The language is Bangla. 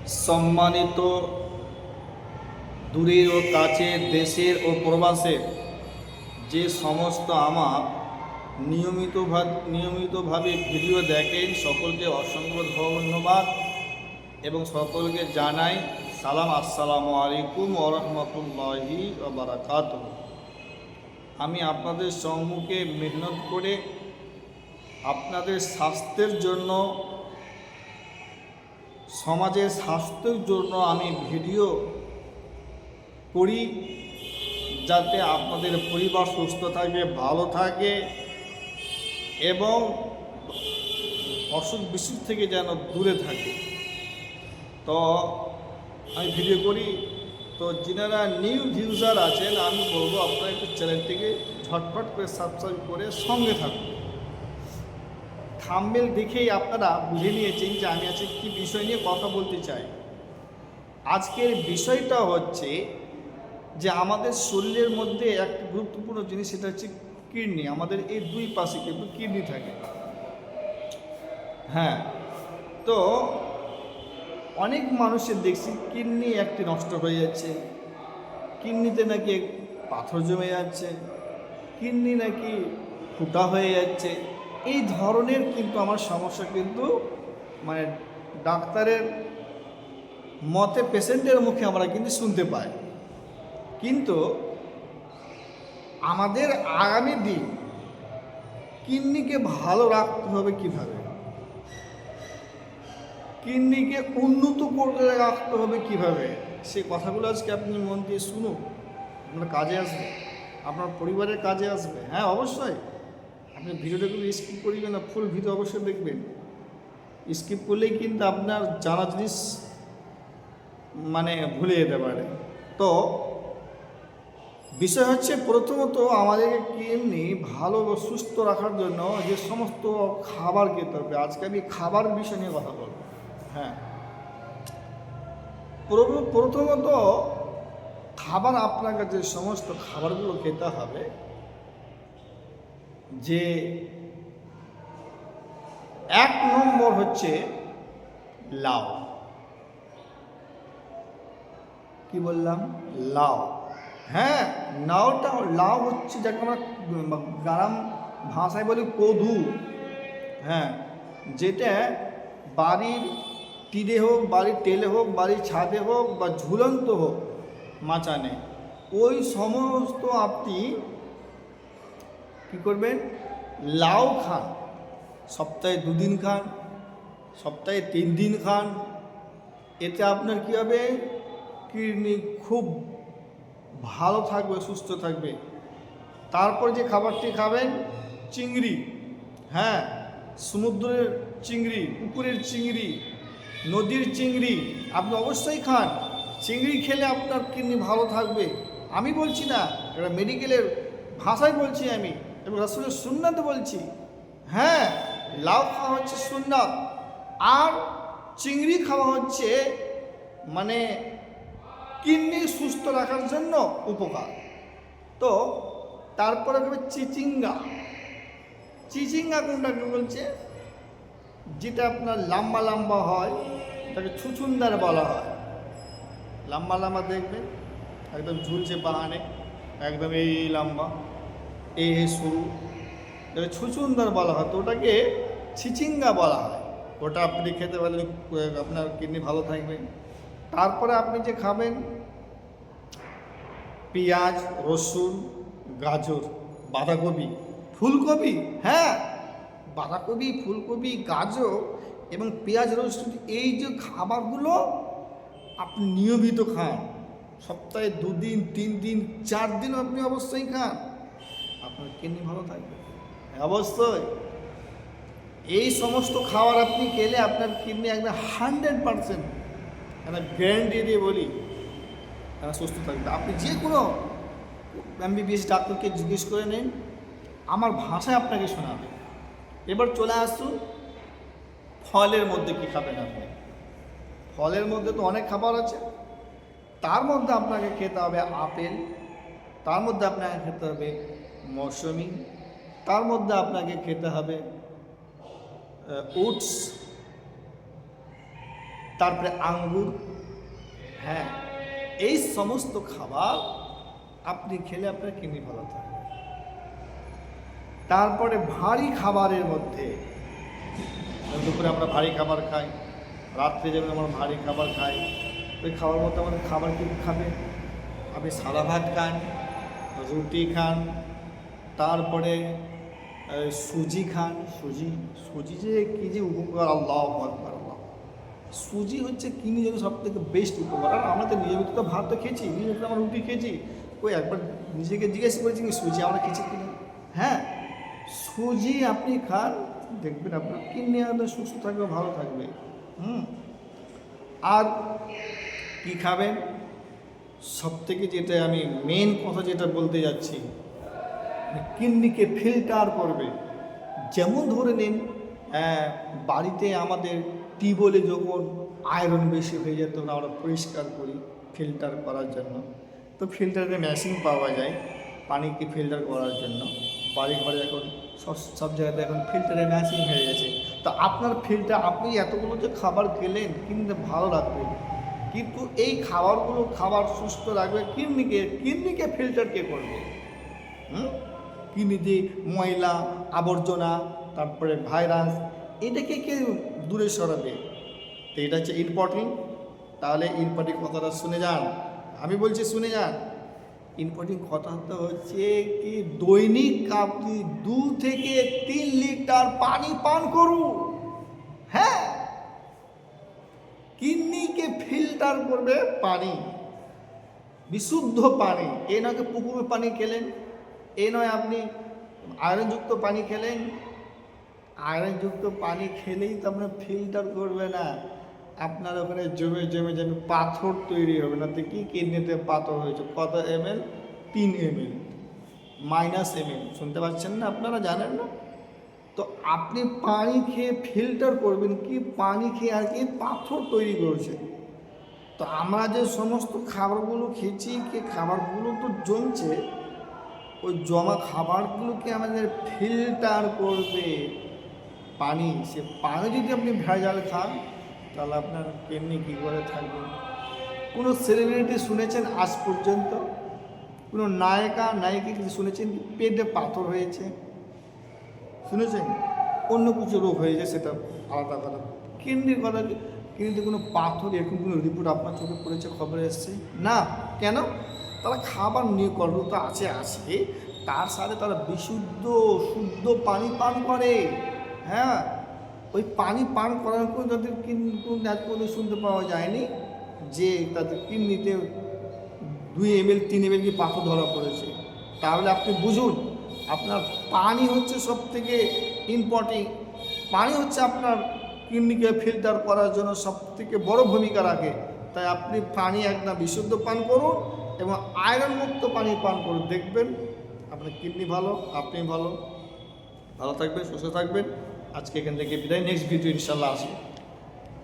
সম্মানিত দূরের ও কাছের, দেশের ও প্রবাসের যে সমস্ত আমার নিয়মিতভাবে ভিডিও দেখেন, সকলকে অসংখ্য ধন্যবাদ এবং সকলকে জানাই সালাম। আসসালামু আলাইকুম ওয়া রাহমাতুল্লাহি ওয়া বারাকাতুহু। আমি আপনাদের সম্মুখে মেহনত করে আপনাদের স্বাস্থ্যের জন্য, সমাজের স্বাস্থ্যের জন্য আমি ভিডিও করি, যাতে আপনাদের পরিবার সুস্থ থাকে, ভালো থাকে এবং অসুখ বিসুখ থেকে যেন দূরে থাকে। তো আমি ভিডিও করি। তো যিনারা নিউ ভিউজার আছেন, আমি বলবো আপনারা একটু চ্যানেলটিকে ঝটপট করে সাবস্ক্রাইব করে সঙ্গে থাকুন। থাম্বনেল দেখেই আপনারা বুঝে নিয়েছেন যে আমি আজকে কী বিষয় নিয়ে কথা বলতে চাই। আজকের বিষয়টা হচ্ছে যে আমাদের শরীরের মধ্যে একটা গুরুত্বপূর্ণ জিনিস, সেটা হচ্ছে কিডনি। আমাদের এই দুই পাশে কিন্তু কিডনি থাকে। হ্যাঁ, তো অনেক মানুষের দেখছি কিডনি একটি নষ্ট হয়ে যাচ্ছে, কিডনিতে নাকি পাথর জমে যাচ্ছে, কিডনি নাকি ফুটা হয়ে যাচ্ছে। এই ধরনের কিন্তু আমার সমস্যা কিন্তু মানে ডাক্তারের মতে, পেশেন্টের মুখে আমরা কিন্তু শুনতে পাই। কিন্তু আমাদের আগামী দিন কিডনিকে ভালো রাখতে হবে কীভাবে, কিডনিকে উন্নত করে রাখতে হবে কীভাবে, সেই কথাগুলো আজকে আপনি মন দিয়ে শুনুন। আপনার কাজে আসবে, আপনার পরিবারের কাজে আসবে। হ্যাঁ, অবশ্যই আপনি ভিডিওটাগুলো স্কিপ করবেন না, ফুল ভিডিও অবশ্যই দেখবেন। স্কিপ করলেই কিন্তু আপনার জানা জিনিস ভুলে যেতে পারে। তো বিষয় হচ্ছে, প্রথমত আমাদেরকে কিডনি ভালো ও সুস্থ রাখার জন্য যে সমস্ত খাবার খেতে হবে। আজকে আমি খাবার বিষয় নিয়ে কথা বলব। হ্যাঁ, প্রথমত খাবার, আপনাকে যে সমস্ত খাবারগুলো খেতে হবে, যে 1 নম্বর হচ্ছে লাউ। কি বললাম? লাউ। হ্যাঁ, লাউ হচ্ছে যাকে আমরা গ্রাম ভাষায় বলি কদু। হ্যাঁ, যেটা বাড়ির তীরে হোক, বাড়ির টেলে হোক, বাড়ির ছাদে হোক বা ঝুলন্ত হোক মাচানে, ওই সমস্ত আপনি কী করবেন, লাউ খান। সপ্তাহে 2 দিন খান, সপ্তাহে 3 দিন খান। এতে আপনার কী হবে, কিডনি খুব ভালো থাকবে, সুস্থ থাকবে। তারপর যে খাবারটি খাবেন, চিংড়ি। হ্যাঁ, সমুদ্রের চিংড়ি, পুকুরের চিংড়ি, নদীর চিংড়ি আপনি অবশ্যই খান। চিংড়ি খেলে আপনার কিডনি ভালো থাকবে। আমি বলছি না, এটা মেডিকেলের ভাষায় বলছি আমি, এবং রাসূলের সুন্নাতে বলছি। হ্যাঁ, লাউ খাওয়া হচ্ছে সুন্নাত, আর চিংড়ি খাওয়া হচ্ছে কিডনি সুস্থ রাখার জন্য উপকার। তো তারপরে হবে চিচিঙ্গা। চিচিঙ্গা কোনটাকে বলছে? যেটা আপনার লম্বা লম্বা হয়, তাকে ছুচুন্দার বলা হয়। লম্বা লম্বা দেখবেন, একদম ঝুলছে বাগানে, একদম এই লম্বা, এই সরু, তাকে ছুচুন্দার বলা হয়। তো ওটাকে চিচিঙ্গা বলা হয়। ওটা আপনি খেতে পারলে আপনার কিডনি ভালো থাকবে। তারপরে আপনি যে খাবেন, পেঁয়াজ, রসুন, গাজর, বাঁধাকপি, ফুলকপি। হ্যাঁ, বাঁধাকপি, ফুলকপি, গাজর এবং পেঁয়াজ, রসুন, এই যে খাবারগুলো আপনি নিয়মিত খান। সপ্তাহে 2 দিন, 3 দিন, 4 দিন আপনি অবশ্যই খান, আপনার কিডনি ভালো থাকবে। অবশ্যই এই সমস্ত খাবার আপনি খেলে আপনার কিডনি একদম 100% গ্যারান্টি দিয়ে বলি সুস্থ থাকবে। আপনি যে কোনো MBBS ডাক্তারকে জিজ্ঞেস করে নিন, আমার ভাষায় আপনাকে শোনাবে। এবার চলে আসুন ফলের মধ্যে কী খাবেন আপনি। ফলের মধ্যে তো অনেক খাবার আছে। তার মধ্যে আপনাকে খেতে হবে আপেল, তার মধ্যে আপনাকে খেতে হবে মৌসুমি, তার মধ্যে আপনাকে খেতে হবে ওটস, তারপরে আঙ্গুর, হ্যাঁ, এই সমস্ত খাবার আপনি খেলে আপনার কিডনি ভালো থাকবে। তারপরে ভারী খাবারের মধ্যে দুপুরে আমরা ভারী খাবার খাই, রাত্রে যেমন আমরা ভারী খাবার খাই, ওই খাবার মতো আমাদের খাবার কি খাবে? আপনি সাদা ভাত খান, রুটি খান, তারপরে সুজি খান। সুজি যে কী যে উপকার, আল্লাহ আকবার আল্লাহ। সুজি হচ্ছে কিডনির জন্য সব থেকে বেস্ট উপকার। আর আমরা তো নিয়মিত তো ভাত তো খেয়েছি, নিয়মিত আমরা রুটি খেয়েছি, ওই একবার নিজেকে জিজ্ঞেস করেছি সুজি আমরা খেয়েছি কিনা। হ্যাঁ, সুজি আপনি খান, দেখবেন আপনার কিডনি আপনার সুস্থ থাকবে, ভালো থাকবে। আর কি খাবেন? সব থেকে যেটা আমি মেন কথা যেটা বলতে যাচ্ছি, কিডনিকে ফিল্টার করবে। যেমন ধরে নিন বাড়িতে আমাদের টিউবওয়েলে যখন আয়রন বেশি হয়ে যায় তখন আমরা পরিষ্কার করি ফিল্টার করার জন্য। তো ফিল্টারের মেশিন পাওয়া যায় পানিকে ফিল্টার করার জন্য। বাড়ি ঘরে এখন সব জায়গাতে এখন ফিল্টারের মেশিন হয়ে গেছে। তো আপনার ফিল্টার, আপনি এতগুলো যে খাবার খেলেন কিডনিতে ভালো রাখবে, কিন্তু এই খাবারগুলো খাবার সুস্থ রাখবে কিডনিকে ফিল্টার কে করবে? কিডনিতে ময়লা আবর্জনা, তারপরে ভাইরাস, এটাকে কে দূরে সরাবে? তো এটা হচ্ছে ইম্পর্টেন্ট। তাহলে ইম্পর্টেন্ট কথাটা শুনে যান, আমি বলছি শুনে যান। ইম্পর্টেন্ট কথাটা হচ্ছে কি, দৈনিক আপনি 2 থেকে 3 লিটার পানি পান করুন। হ্যাঁ, কিডনিকে ফিল্টার করবে পানি, বিশুদ্ধ পানি। এই নয় পুকুরের পানি খেলেন, এই নয় আপনি আয়রনযুক্ত পানি খেলেন। আয়রনযুক্ত পানি খেলেই তো আপনার ফিল্টার করবে না, আপনার ওখানে জমে জমে যেন পাথর তৈরি হবে। না তো কি কিডনিতে পাথর হয়েছে? কত ml? 3 ml, -ml। শুনতে পাচ্ছেন না? আপনারা জানেন না? তো আপনি পানি খেয়ে ফিল্টার করবেন কি? পানি খেয়ে আর কি পাথর তৈরি করেছে। তো আমরা যে সমস্ত খাবারগুলো খেয়েছি, কি খাবারগুলো তো জমছে, ওই জমা খাবারগুলোকে আমাদের ফিল্টার করবে পানি। সে পানি যদি আপনি ভেজাল খান তাহলে আপনার কিডনি কী করে থাকবে? কোনো সেলিব্রিটি শুনেছেন আজ পর্যন্ত? কোনো নায়িকা কিছু শুনেছেন পেটে পাথর হয়েছে? শুনেছেন? অন্য কিছু রোগ হয়েছে, সেটা আলাদা কথা। কিডনির কথা, কিডনিতে কোনো পাথর এরকম কোনো রিপোর্ট আপনার চোখে পড়েছে, খবরে এসছে না? কেন? তারা খাবার নিয়ে করতে আছে, তার সাথে তারা শুদ্ধ পানি পান করে। হ্যাঁ, ওই পানি পান করার পর তাদের কিডনি শুনতে পাওয়া যায়নি যে তাদের কিডনিতে 2 ml 3 ml কি পাথর ধরা পড়েছে। তাহলে আপনি বুঝুন, আপনার পানি হচ্ছে সব থেকে ইম্পর্টেন্ট। পানি হচ্ছে আপনার কিডনিকে ফিল্টার করার জন্য সব থেকে বড় ভূমিকা রাখে। তাই আপনি পানি একদম বিশুদ্ধ পান করুন এবং আয়রন মুক্ত পানি পান করুন, দেখবেন আপনার কিডনি ভালো, আপনি ভালো থাকবেন, সুস্থ থাকবেন। আজকে এখান থেকে বিদায়, নেক্সট ভিডিও ইনশাল্লাহ আসবে।